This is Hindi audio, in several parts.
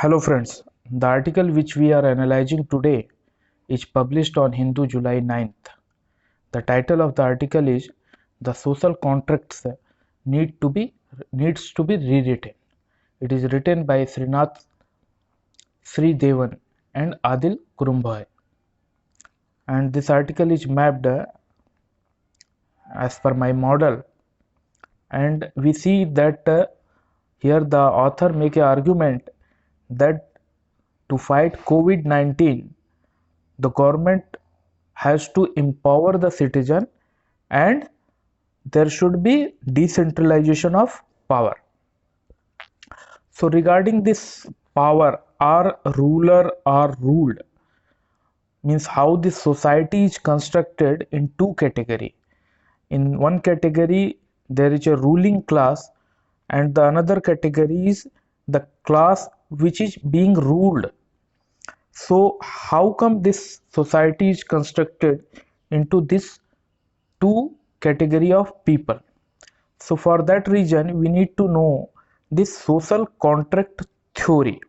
Hello friends, the article which we are analyzing today is published on Hindu July 9th. The title of the article is The Social Contracts Needs to be Rewritten. It is written by Srinath Sridevan and Adil Kurumbhai. And this article is mapped as per my model, and we see that here the author make an argument that to fight COVID-19 the government has to empower the citizen and there should be decentralization of power. So regarding this power, are ruler or ruled, means how this society is constructed in two category. In one category there is a ruling class and the another category is the class which is being ruled. So how come this society is constructed into this two category of people? So for that reason we need to know this social contract theory.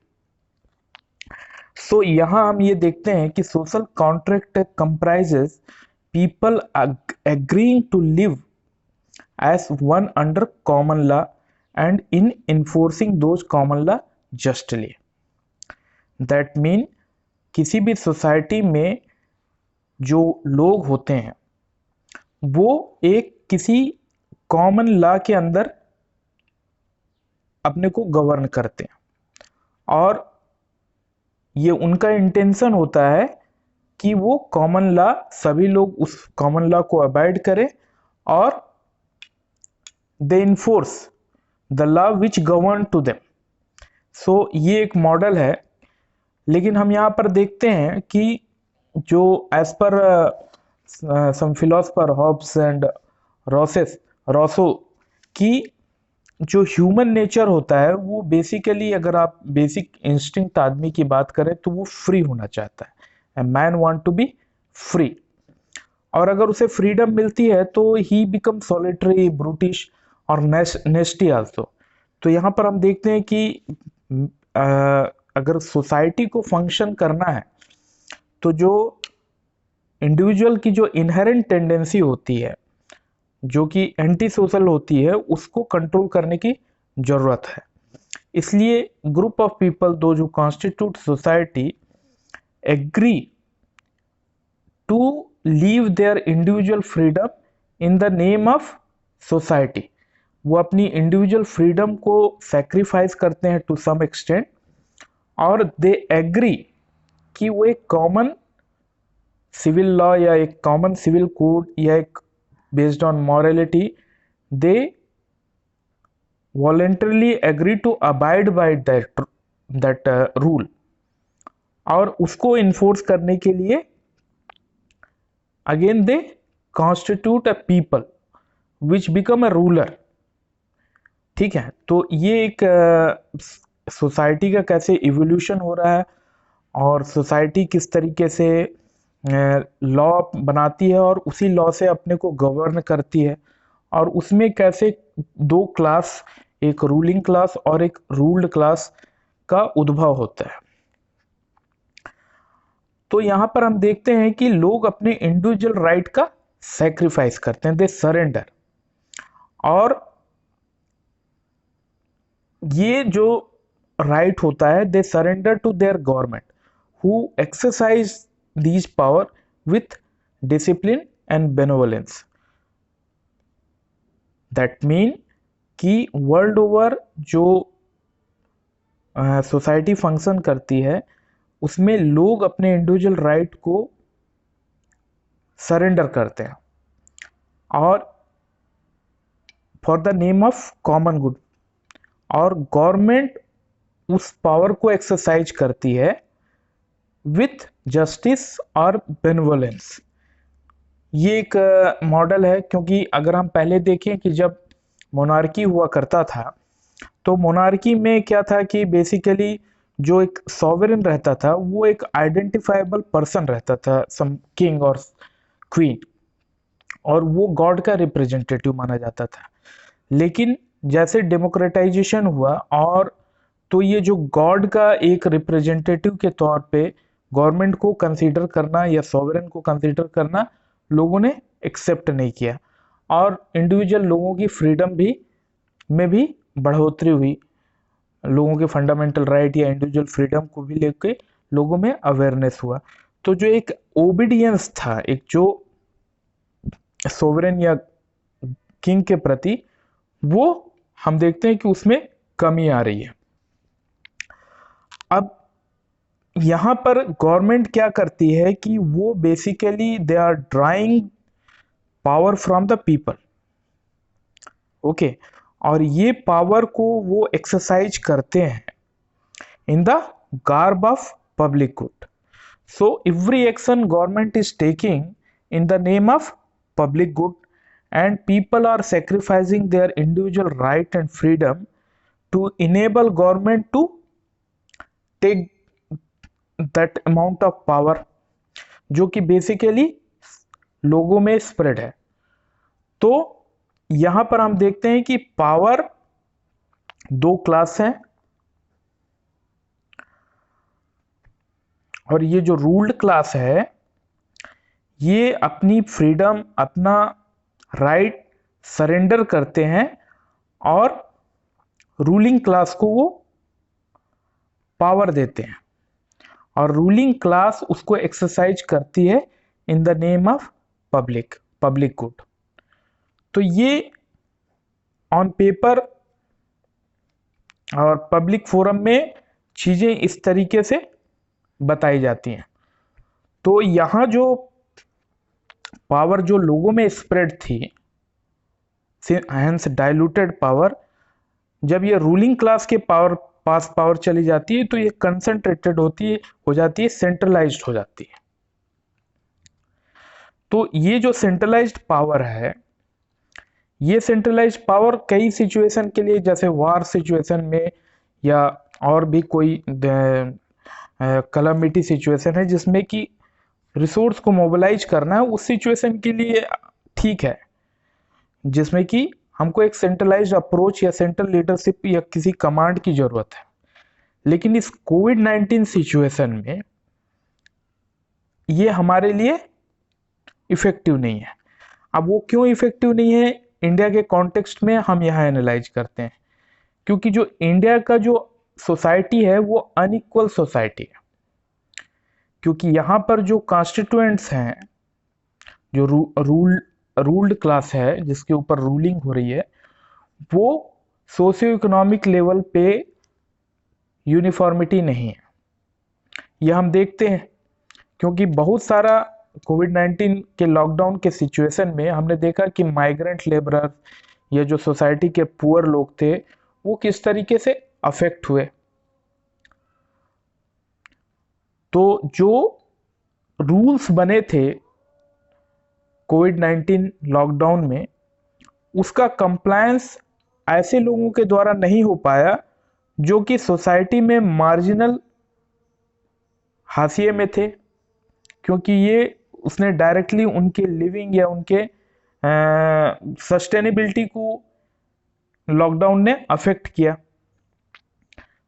So यहाँ हम ये देखते हैं कि social contract comprises people agreeing to live as one under common law and in enforcing those common law justly. That mean किसी भी सोसाइटी में जो लोग होते हैं वो एक किसी कॉमन लॉ के अंदर अपने को गवर्न करते हैं और ये उनका इंटेंशन होता है कि वो कॉमन लॉ सभी लोग उस कॉमन लॉ को अबाइड करें और they enforce the law which govern to them. So ये एक मॉडल है. लेकिन हम यहाँ पर देखते हैं कि जो एज पर some philosopher Hobbes and Rousseau की जो ह्यूमन नेचर होता है वो बेसिकली, अगर आप बेसिक इंस्टिंक्ट आदमी की बात करें तो वो फ्री होना चाहता है. A man want to be free. और अगर उसे फ्रीडम मिलती है तो ही बिकम सॉलिटरी, ब्रूटिश और नेस्टी आल्सो. तो यहाँ पर हम देखते हैं कि अगर सोसाइटी को फंक्शन करना है तो जो इंडिविजुअल की जो इनहेरेंट टेंडेंसी होती है जो कि एंटी सोशल होती है उसको कंट्रोल करने की जरूरत है. इसलिए ग्रुप ऑफ पीपल दो जो constitute society agree to leave their individual freedom in the name of society. वो अपनी इंडिविजुअल फ्रीडम को सैक्रिफाइस करते हैं टू सम एक्सटेंट और दे एग्री कि वो एक कॉमन सिविल लॉ या एक कॉमन सिविल कोड या एक based on morality they voluntarily agree to abide by that rule और उसको इन्फोर्स करने के लिए again they constitute a people which become a ruler. ठीक है, तो ये एक सोसाइटी का कैसे इवोल्यूशन हो रहा है और सोसाइटी किस तरीके से लॉ बनाती है और उसी लॉ से अपने को गवर्न करती है और उसमें कैसे दो क्लास, एक रूलिंग क्लास और एक रूल्ड क्लास का उद्भव होता है. तो यहाँ पर हम देखते हैं कि लोग अपने इंडिविजुअल राइट का सैक्रिफाइस करते हैं, दे सरेंडर. और ये जो राइट होता है they surrender to their government who exercise these power with discipline and benevolence. That mean कि वर्ल्ड ओवर जो सोसाइटी फंक्शन करती है उसमें लोग अपने इंडिविजुअल राइट को सरेंडर करते हैं और for the name of common good. और गवर्नमेंट उस पावर को एक्सरसाइज करती है विथ जस्टिस और बेनवोलेंस. ये एक मॉडल है क्योंकि अगर हम पहले देखें कि जब मोनार्की हुआ करता था तो मोनार्की में क्या था कि बेसिकली जो एक सॉवरेन रहता था वो एक आइडेंटिफाइबल पर्सन रहता था, सम किंग और क्वीन, और वो गॉड का रिप्रेजेंटेटिव माना जाता था. लेकिन जैसे डेमोक्रेटाइजेशन हुआ और तो ये जो गॉड का एक रिप्रेजेंटेटिव के तौर पे गवर्नमेंट को कंसीडर करना या सॉवरेन को कंसीडर करना लोगों ने एक्सेप्ट नहीं किया, और इंडिविजुअल लोगों की फ्रीडम भी बढ़ोतरी हुई। लोगों के फंडामेंटल राइट या इंडिविजुअल फ्रीडम को भी लेके लोगों में अवेयरनेस हुआ। तो जो एक ओबीडियंस था, एक जो सोवरेन या किंग के प्रति, वो हम देखते हैं कि उसमें कमी आ रही है। अब यहां पर गवर्नमेंट क्या करती है कि वो basically they are drawing power from the people, okay, और ये पावर को वो एक्सरसाइज करते हैं in the garb of public good. So every action government is taking in the name of public good, and people are sacrificing their individual right and freedom to enable government to take that amount of power जो कि बेसिकली लोगों में स्प्रेड है। तो यहां पर हम देखते हैं कि पावर दो क्लास हैं, और ये जो रूल्ड क्लास है ये अपनी फ्रीडम, अपना राइट सरेंडर करते हैं, और रूलिंग क्लास को वो पावर देते हैं, और रूलिंग क्लास उसको एक्सरसाइज करती है इन the name of public good. तो ये ऑन पेपर और पब्लिक फोरम में चीजें इस तरीके से बताई जाती हैं। तो यहां जो पावर जो लोगों में स्प्रेड थी, हेंस डाइल्यूटेड पावर, जब ये रूलिंग क्लास के पास पावर चली जाती है तो ये कंसंट्रेटेड हो जाती है, सेंट्रलाइज्ड हो जाती है। तो ये जो सेंट्रलाइज्ड पावर है, ये सेंट्रलाइज्ड पावर कई सिचुएशन के लिए, जैसे वार सिचुएशन में या और भी कोई कलामिटी सिचुएशन है जिसमें कि रिसोर्स को मोबिलाइज करना है, उस सिचुएशन के लिए ठीक है, जिसमें कि हमको एक सेंट्रलाइज्ड अप्रोच या सेंट्रल लीडरशिप या किसी कमांड की जरूरत है। लेकिन इस कोविड-19 सिचुएशन में ये हमारे लिए इफेक्टिव नहीं है। अब वो क्यों इफेक्टिव नहीं है, इंडिया के कॉन्टेक्स्ट में हम यहाँ एनालाइज करते हैं। क्योंकि जो इंडिया का जो सोसाइटी है वो अनइक्वल सोसाइटी है, क्योंकि यहाँ पर जो कॉन्स्टिट्यूएंट्स हैं, जो रूल्ड क्लास है जिसके ऊपर रूलिंग हो रही है, वो सोशियो इकोनॉमिक लेवल पे यूनिफॉर्मिटी नहीं है। यह हम देखते हैं क्योंकि बहुत सारा कोविड-19 के लॉकडाउन के सिचुएशन में हमने देखा कि माइग्रेंट लेबरर या जो सोसाइटी के पुअर लोग थे वो किस तरीके से अफेक्ट हुए। तो जो रूल्स बने थे कोविड-19 लॉकडाउन में, उसका कंप्लायंस ऐसे लोगों के द्वारा नहीं हो पाया जो कि सोसाइटी में मार्जिनल हाशिए में थे, क्योंकि ये उसने डायरेक्टली उनके लिविंग या उनके सस्टेनेबिलिटी को लॉकडाउन ने अफेक्ट किया।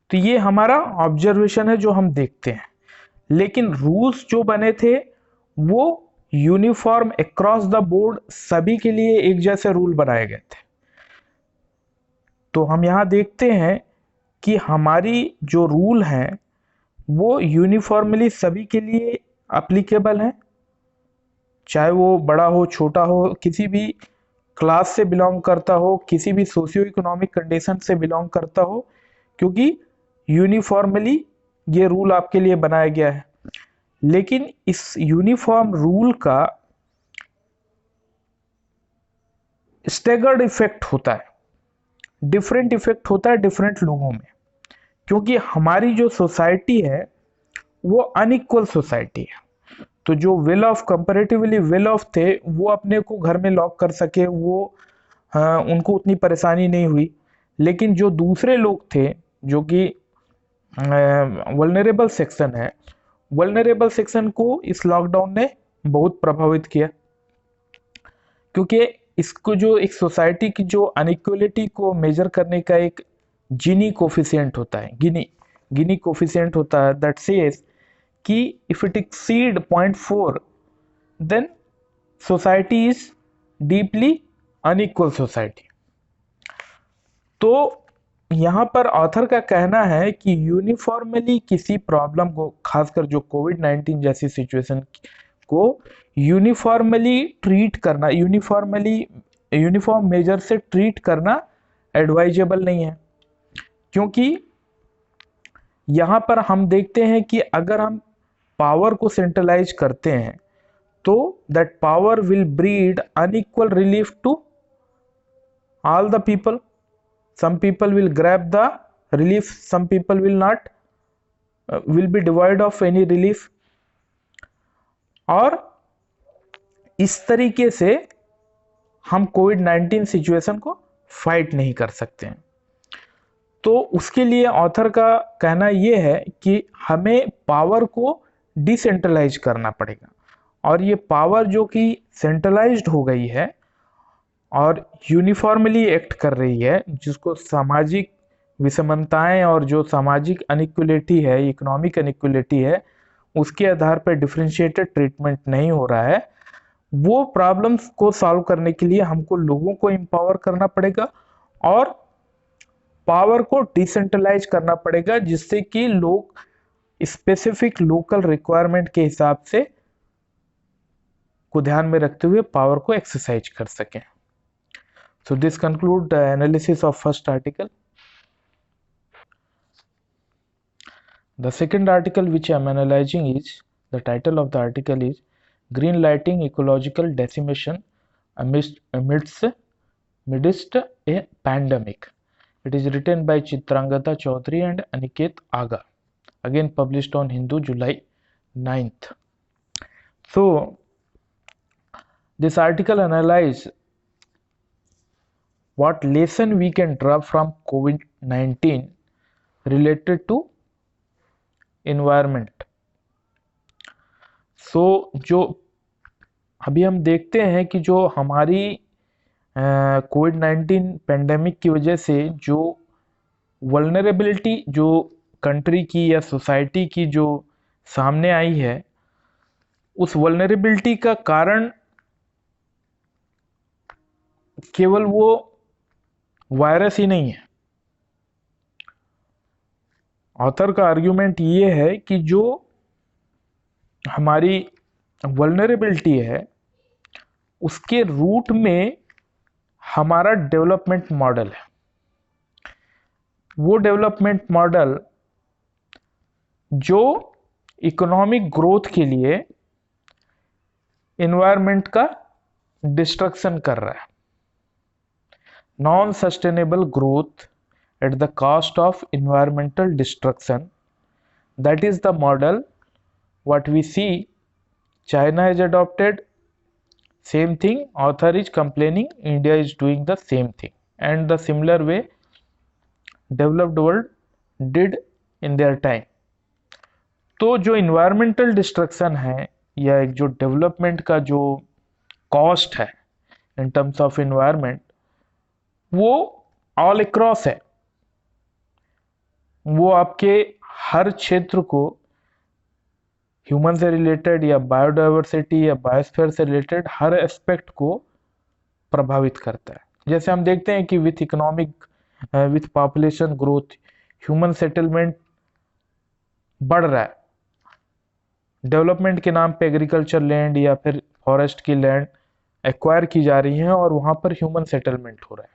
तो ये हमारा ऑब्जर्वेशन है जो हम देखते हैं। लेकिन रूल्स जो बने थे वो यूनिफॉर्म अक्रॉस द बोर्ड, सभी के लिए एक जैसे रूल बनाए गए थे। तो हम यहाँ देखते हैं कि हमारी जो रूल हैं वो यूनिफॉर्मली सभी के लिए अप्लीकेबल हैं, चाहे वो बड़ा हो, छोटा हो, किसी भी क्लास से बिलोंग करता हो, किसी भी सोशियो इकोनॉमिक कंडीशन से बिलोंग करता हो, क्योंकि यूनिफॉर्मली ये रूल आपके लिए बनाया गया है। लेकिन इस यूनिफॉर्म रूल का स्टेगर्ड इफेक्ट होता है, डिफरेंट इफेक्ट होता है डिफरेंट लोगों में, क्योंकि हमारी जो सोसाइटी है वो अनइक्वल सोसाइटी है। तो जो well of, comparatively well of थे, वो अपने को घर में लॉक कर सके, वो उनको उतनी परेशानी नहीं हुई। लेकिन जो दूसरे लोग थे जो कि वल्नरेबल सेक्शन है, वल्नरेबल सेक्शन को इस लॉकडाउन ने बहुत प्रभावित किया, क्योंकि इसको जो एक सोसाइटी की जो अनइक्वलिटी को मेजर करने का एक गिनी कोफिशिएंट होता है, गिनी कोफिशिएंट होता है दैट सेज कि if it exceed 0.4 then society is deeply unequal society. तो यहाँ पर ऑथर का कहना है कि यूनिफॉर्मली किसी प्रॉब्लम को, खासकर जो कोविड-19 जैसी सिचुएशन को यूनिफॉर्मली ट्रीट करना, यूनिफॉर्म मेजर से ट्रीट करना एडवाइजेबल नहीं है। क्योंकि यहाँ पर हम देखते हैं कि अगर हम पावर को सेंट्रलाइज करते हैं तो that power will breed unequal relief to all the people. Some people will grab the relief, some people will not, will be devoid of any relief। और इस तरीके से हम कोविड-19 सिचुएशन को फाइट नहीं कर सकते हैं। तो उसके लिए ऑथर का कहना यह है कि हमें पावर को डिसेंट्रलाइज करना पड़ेगा, और ये पावर जो कि सेंट्रलाइज्ड हो गई है और यूनिफॉर्मली एक्ट कर रही है, जिसको सामाजिक विषमताएं और जो सामाजिक अनइक्वलिटी है, इकोनॉमिक अनइक्वलिटी है, उसके आधार पर डिफरेंशिएटेड ट्रीटमेंट नहीं हो रहा है, वो प्रॉब्लम्स को सॉल्व करने के लिए हमको लोगों को एम्पावर करना पड़ेगा और पावर को डिसेंट्रलाइज करना पड़ेगा, जिससे कि लोग स्पेसिफिक लोकल रिक्वायरमेंट के हिसाब से को ध्यान में रखते हुए पावर को एक्सरसाइज कर सकें। So this conclude the analysis of first article. The second article which I am analyzing is, the title of the article is Green Lighting Ecological Decimation amidst a Pandemic. It is written by Chitrangada Chaudhary and Aniket Aga. Again published on Hindu, July 9th. So this article analyzes what lesson we can draw from COVID-19 related to environment। So जो अभी हम देखते हैं कि जो हमारी कोविड-19 पेंडेमिक की वजह से जो वल्नरेबिलिटी जो कंट्री की या सोसाइटी की जो सामने आई है, उस वल्नरेबिलिटी का कारण केवल वो वायरस ही नहीं है। ऑथर का आर्ग्यूमेंट ये है कि जो हमारी वल्नरेबिलिटी है, उसके रूट में हमारा डेवलपमेंट मॉडल है। वो डेवलपमेंट मॉडल जो इकोनॉमिक ग्रोथ के लिए एनवायरनमेंट का डिस्ट्रक्शन कर रहा है। Non-sustainable growth at the cost of environmental destruction, that is the model what we see China has adopted. Same thing, author is complaining India is doing the same thing, and the similar way developed world did in their time। तो जो environmental destruction है या एक जो डेवलपमेंट का जो कॉस्ट है in terms of environment, वो ऑल अक्रॉस है। वो आपके हर क्षेत्र को ह्यूमन से रिलेटेड या बायोडाइवर्सिटी या बायोस्फीयर से रिलेटेड हर एस्पेक्ट को प्रभावित करता है। जैसे हम देखते हैं कि with population growth human settlement बढ़ रहा है। डेवलपमेंट के नाम पे एग्रीकल्चर लैंड या फिर फॉरेस्ट की लैंड एक्वायर की जा रही है और वहां पर ह्यूमन सेटलमेंट हो रहा है।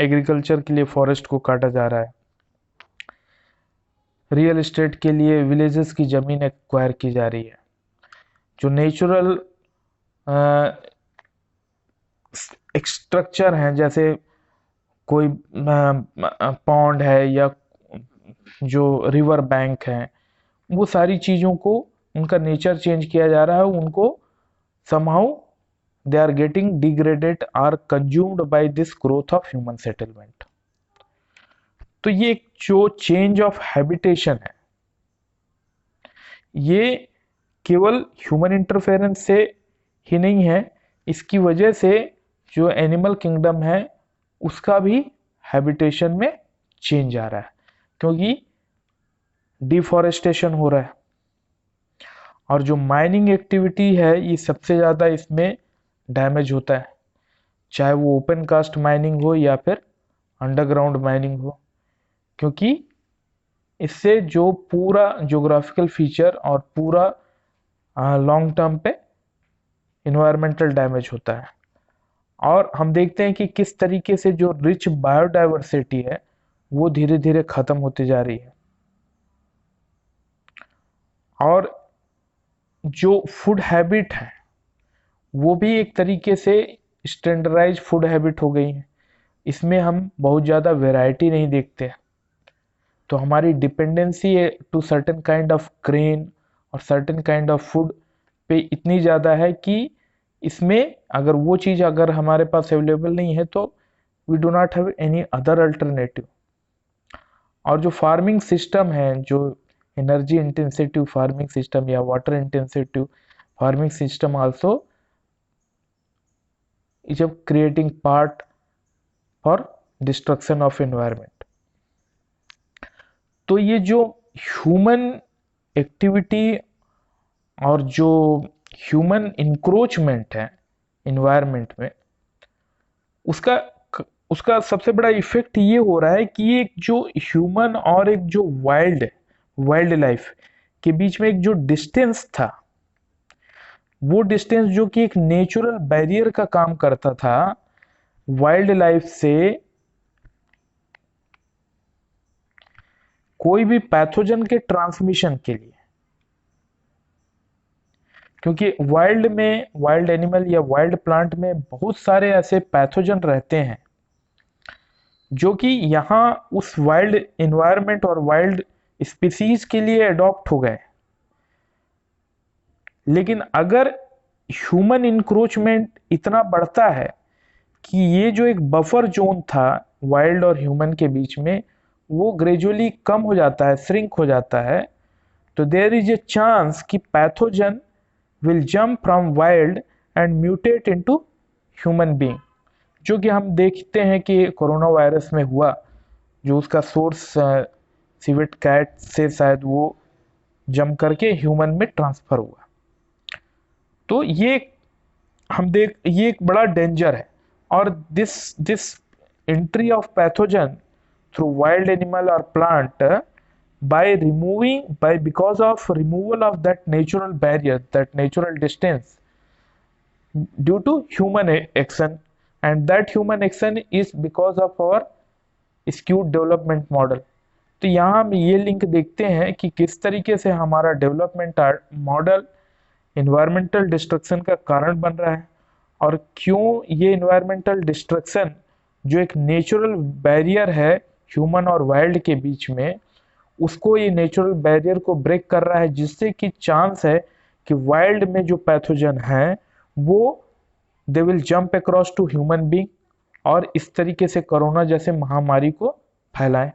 एग्रीकल्चर के लिए फॉरेस्ट को काटा जा रहा है, रियल एस्टेट के लिए विलेजेस की जमीन एक्वायर की जा रही है। जो नेचुरल स्ट्रक्चर हैं, जैसे कोई पॉन्ड है या जो रिवर बैंक है, वो सारी चीज़ों को उनका नेचर चेंज किया जा रहा है, उनको somehow they are getting degraded or consumed by this growth of human settlement। तो ये जो चेंज ऑफ हैबिटेशन है, ये केवल ह्यूमन इंटरफेरेंस से ही नहीं है, इसकी वजह से जो एनिमल किंगडम है उसका भी हैबिटेशन में चेंज आ रहा है, क्योंकि डिफॉरेस्टेशन हो रहा है। और जो माइनिंग एक्टिविटी है ये सबसे ज़्यादा इसमें डैमेज होता है, चाहे वो ओपन कास्ट माइनिंग हो या फिर अंडरग्राउंड माइनिंग हो, क्योंकि इससे जो पूरा ज्योग्राफिकल फीचर और पूरा लॉन्ग टर्म पे इन्वायरमेंटल डैमेज होता है। और हम देखते हैं कि किस तरीके से जो रिच बायोडाइवर्सिटी है वो धीरे धीरे खत्म होती जा रही है। और जो फूड हैबिट है वो भी एक तरीके से स्टैंडर्डाइज फूड हैबिट हो गई है, इसमें हम बहुत ज़्यादा वैरायटी नहीं देखते। तो हमारी dependency to certain kind of grain और सर्टेन काइंड ऑफ फूड पे इतनी ज़्यादा है कि इसमें अगर वो चीज़ अगर हमारे पास अवेलेबल नहीं है तो we do not have any other alternative. और जो फार्मिंग सिस्टम है, जो एनर्जी इंटेंसिटिव फार्मिंग सिस्टम या water intensitive farming system also is a creating part for destruction of environment. तो ये जो ह्यूमन एक्टिविटी और जो ह्यूमन इंक्रोचमेंट है इन्वायरमेंट में, उसका उसका सबसे बड़ा इफेक्ट ये हो रहा है कि एक जो ह्यूमन और एक जो वाइल्ड लाइफ के बीच में एक जो डिस्टेंस था, वो डिस्टेंस जो कि एक नेचुरल बैरियर का काम करता था वाइल्ड लाइफ से कोई भी पैथोजन के ट्रांसमिशन के लिए, क्योंकि वाइल्ड एनिमल या वाइल्ड प्लांट में बहुत सारे ऐसे पैथोजन रहते हैं जो कि यहाँ उस वाइल्ड एनवायरनमेंट और वाइल्ड स्पीसीज के लिए अडॉप्ट हो गए। लेकिन अगर ह्यूमन इंक्रोचमेंट इतना बढ़ता है कि ये जो एक बफर जोन था वाइल्ड और ह्यूमन के बीच में वो ग्रेजुअली कम हो जाता है, श्रिंक हो जाता है, तो देयर इज ए चांस कि pathogen will jump from wild and mutate into human being, जो कि हम देखते हैं कि कोरोना वायरस में हुआ, जो उसका सोर्स सिवेट कैट से शायद वो जंप करके ह्यूमन में ट्रांसफर हुआ। तो ये एक बड़ा डेंजर है। और this entry of pathogen through wild animal or plant because of removal of that natural barrier, that natural distance due to human action, and that human action is because of our skewed development model। तो यहाँ हम ये लिंक देखते हैं कि किस तरीके से हमारा डेवलपमेंट मॉडल इन्वायरमेंटल डिस्ट्रक्शन का कारण बन रहा है, और क्यों ये इन्वायरमेंटल डिस्ट्रक्शन जो एक नेचुरल बैरियर है ह्यूमन और वाइल्ड के बीच में, उसको ये नेचुरल बैरियर को ब्रेक कर रहा है, जिससे कि चांस है कि वाइल्ड में जो पैथोजन हैं वो they will jump across to human being और इस तरीके से कोरोना जैसे महामारी को फैलाएं।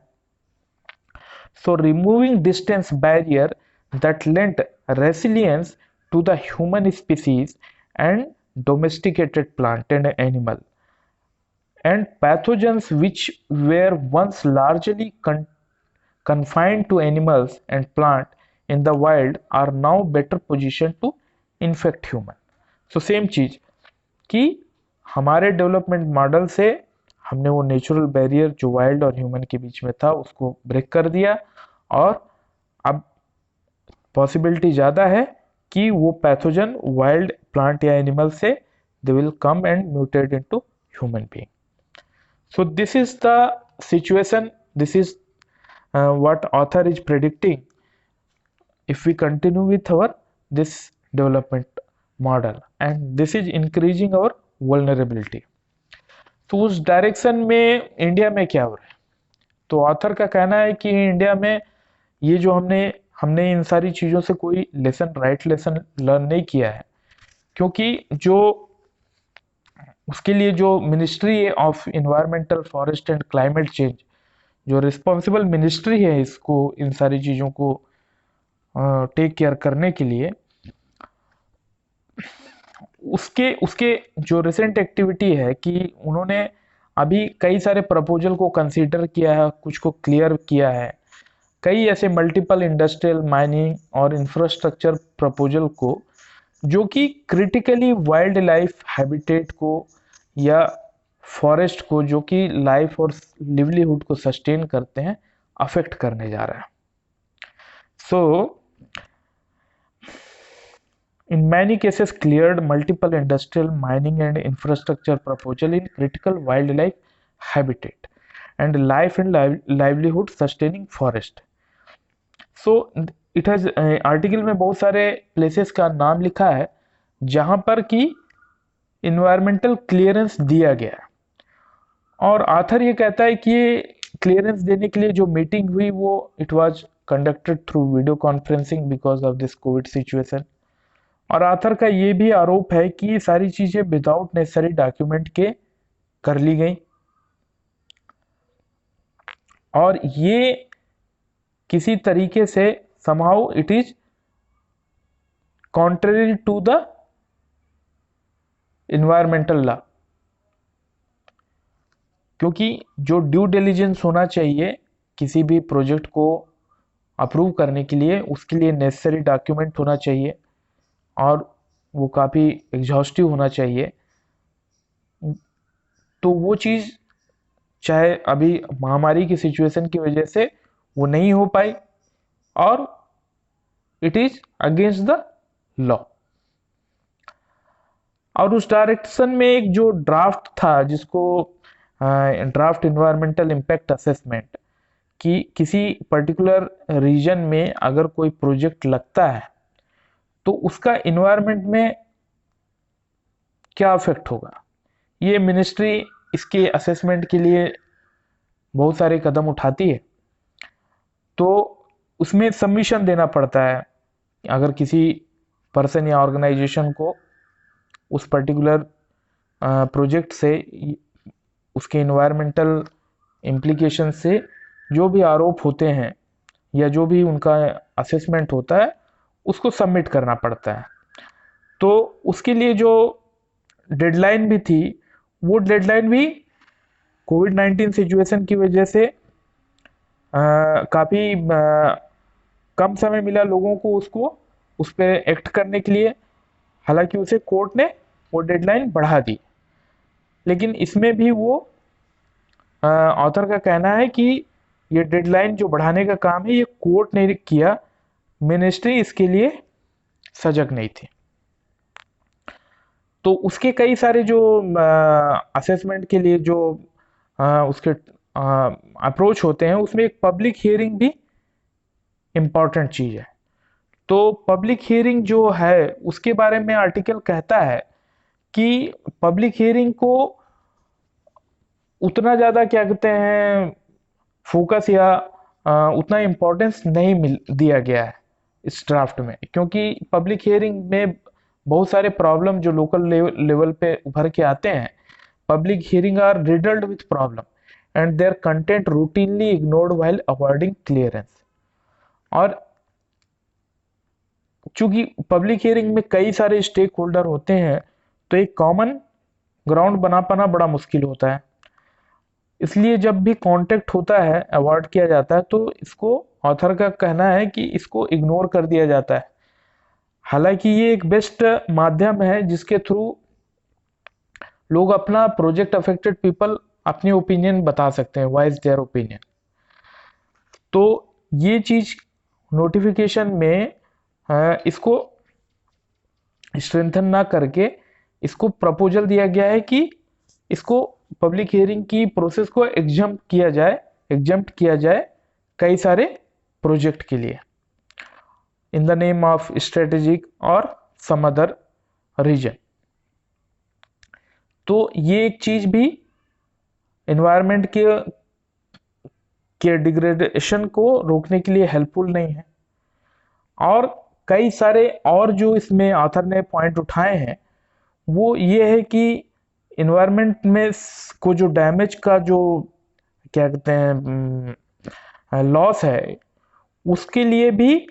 So removing distance barrier that lent resilience to the human species and domesticated plant and animal, and pathogens which were once largely confined to animals and plant in the wild are now better positioned to infect human। so same चीज कि हमारे डेवलपमेंट मॉडल से हमने वो नेचुरल बैरियर जो वाइल्ड और ह्यूमन के बीच में था उसको ब्रेक कर दिया, और अब पॉसिबिलिटी ज़्यादा है कि वो पैथोजन वाइल्ड प्लांट या एनिमल से they will come and mutate into human being. So this is the situation, this is what author is predicting if we continue with our this development model, and this is increasing our vulnerability। तो उस डायरेक्शन में इंडिया में क्या हो रहा है? तो ऑथर का कहना है कि इंडिया में ये जो हमने इन सारी चीज़ों से कोई राइट लेसन लर्न नहीं किया है, क्योंकि जो उसके लिए जो ministry of environmental forest and climate change जो रिस्पॉन्सिबल मिनिस्ट्री है इसको इन सारी चीज़ों को टेक केयर करने के लिए, उसके जो रिसेंट एक्टिविटी है कि उन्होंने अभी कई सारे प्रपोजल को कंसीडर किया है, कुछ को क्लियर किया है। कई ऐसे मल्टीपल इंडस्ट्रियल, माइनिंग और इंफ्रास्ट्रक्चर प्रपोजल को जो कि क्रिटिकली वाइल्ड लाइफ हैबिटेट को या फॉरेस्ट को, जो कि लाइफ और लिवलीहुड को सस्टेन करते हैं, अफेक्ट करने जा रहा है। सो in many cases cleared multiple industrial, mining and infrastructure proposal in critical wildlife habitat and life and livelihood sustaining forest. So it has article में बहुत सारे प्लेसेस का नाम लिखा है जहां पर कि इन्वायरमेंटल क्लियरेंस दिया गया है, और आथर ये कहता है कि ये क्लियरेंस देने के लिए जो मीटिंग हुई वो it was conducted through video conferencing because of this Covid situation. और आथर का ये भी आरोप है कि ये सारी चीजें विदाउट नेसेसरी डॉक्यूमेंट के कर ली गई, और ये किसी तरीके से somehow it is contrary to the environmental law, क्योंकि जो ड्यू डिलिजेंस होना चाहिए किसी भी प्रोजेक्ट को अप्रूव करने के लिए, उसके लिए नेसेसरी डॉक्यूमेंट होना चाहिए और वो काफ़ी एग्जॉस्टिव होना चाहिए। तो वो चीज़ चाहे अभी महामारी की सिचुएशन की वजह से वो नहीं हो पाई, और it is against the law. और उस डायरेक्शन में एक जो ड्राफ्ट था, जिसको ड्राफ्ट इन्वायरमेंटल इम्पैक्ट असेसमेंट, कि किसी पर्टिकुलर रीजन में अगर कोई प्रोजेक्ट लगता है तो उसका इन्वायरमेंट में क्या इफेक्ट होगा, ये मिनिस्ट्री इसके असेसमेंट के लिए बहुत सारे कदम उठाती है। तो उसमें सबमिशन देना पड़ता है अगर किसी पर्सन या ऑर्गेनाइजेशन को उस पर्टिकुलर प्रोजेक्ट से, उसके इन्वायरमेंटल इम्प्लीकेशन से जो भी आरोप होते हैं या जो भी उनका असेसमेंट होता है उसको सबमिट करना पड़ता है। तो उसके लिए जो डेडलाइन भी थी, वो डेडलाइन भी कोविड-19 सिचुएशन की वजह से काफ़ी कम समय मिला लोगों को उसको उस पर एक्ट करने के लिए। हालांकि उसे कोर्ट ने वो डेडलाइन बढ़ा दी, लेकिन इसमें भी वो ऑथर का कहना है कि ये डेडलाइन जो बढ़ाने का काम है ये कोर्ट ने किया, मिनिस्ट्री इसके लिए सजग नहीं थी। तो उसके कई सारे जो असेसमेंट के लिए जो उसके अप्रोच होते हैं, उसमें एक पब्लिक हियरिंग भी इम्पॉर्टेंट चीज़ है। तो पब्लिक हियरिंग जो है उसके बारे में आर्टिकल कहता है कि पब्लिक हियरिंग को उतना ज़्यादा क्या कहते हैं फोकस या उतना इम्पोर्टेंस नहीं मिल दिया गया है इस ड्राफ्ट में, क्योंकि पब्लिक हियरिंग में बहुत सारे प्रॉब्लम जो लोकल लेवल पे उभर के आते हैं, public hearing are riddled with problem and their content routinely ignored while avoiding clearance. और चूंकि पब्लिक हियरिंग में कई सारे स्टेक होल्डर होते हैं, तो एक कॉमन ग्राउंड बना पाना बड़ा मुश्किल होता है। इसलिए जब भी कांटेक्ट होता है, अवॉइड किया जाता है, तो इसको ऑथर का कहना है कि इसको इग्नोर कर दिया जाता है। हालांकि ये एक बेस्ट माध्यम है जिसके थ्रू लोग अपना प्रोजेक्ट अफेक्टेड पीपल अपनी ओपिनियन बता सकते हैं, वॉइस देयर ओपिनियन। तो ये चीज नोटिफिकेशन में इसको स्ट्रेंथन ना करके इसको प्रपोजल दिया गया है कि इसको पब्लिक हियरिंग की प्रोसेस को एग्जम्प्ट किया जाए कई सारे प्रोजेक्ट के लिए, इन द नेम ऑफ स्ट्रेटेजिक और सम अदर रीजन। तो ये एक चीज भी एनवायरनमेंट के डिग्रेडेशन को रोकने के लिए हेल्पफुल नहीं है। और कई सारे और जो इसमें ऑथर ने पॉइंट उठाए हैं वो ये है कि इन्वायरमेंट में को जो डैमेज का जो क्या कहते हैं लॉस है, उसके लिए भी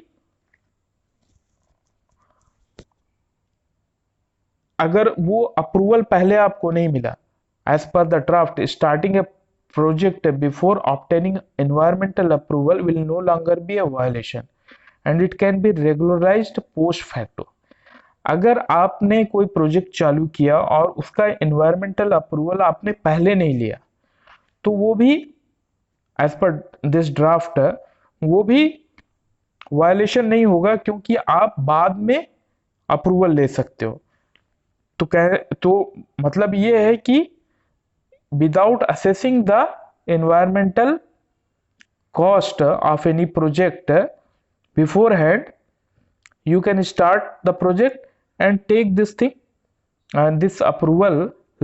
अगर वो अप्रूवल पहले आपको नहीं मिला, as per the draft, starting a project before obtaining environmental approval will no longer be a violation and it can be regularized post facto. अगर आपने कोई प्रोजेक्ट चालू किया और उसका एनवायरमेंटल अप्रूवल आपने पहले नहीं लिया तो वो भी एज पर दिस ड्राफ्ट वो भी वायलेशन नहीं होगा, क्योंकि आप बाद में अप्रूवल ले सकते हो। तो मतलब ये है कि without assessing the environmental cost of any project before hand, you can start the project and take this thing and this approval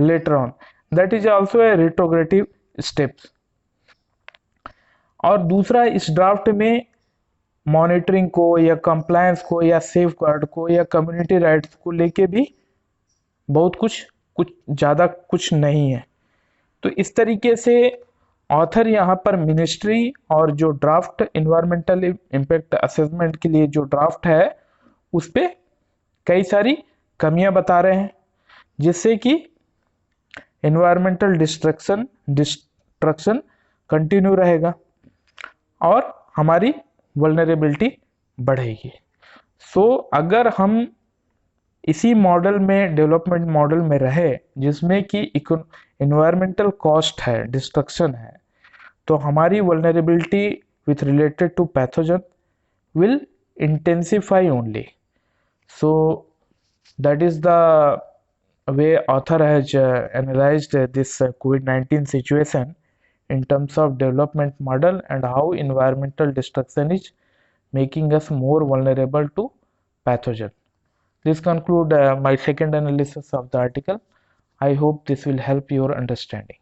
later on. That is also a retrogressive steps. और दूसरा, इस ड्राफ्ट में मॉनिटरिंग को या कंप्लायंस को या सेफ गार्ड को या कम्युनिटी राइट्स को लेके भी बहुत कुछ ज़्यादा कुछ नहीं है। तो इस तरीके से ऑथर यहाँ पर मिनिस्ट्री और जो ड्राफ्ट इन्वायरमेंटल इम्पैक्ट असेसमेंट के लिए जो ड्राफ्ट है उस पे कई सारी कमियां बता रहे हैं, जिससे कि एनवायरमेंटल डिस्ट्रक्शन कंटिन्यू रहेगा और हमारी वल्नरेबिलिटी बढ़ेगी। सो अगर हम इसी मॉडल में, डेवलपमेंट मॉडल में रहे जिसमें कि एनवायरमेंटल कॉस्ट है, डिस्ट्रक्शन है, तो हमारी vulnerability with related to pathogen will intensify only. So that is the way author has analyzed this COVID-19 situation in terms of development model and how environmental destruction is making us more vulnerable to pathogen. This conclude my second analysis of the article. I hope this will help your understanding.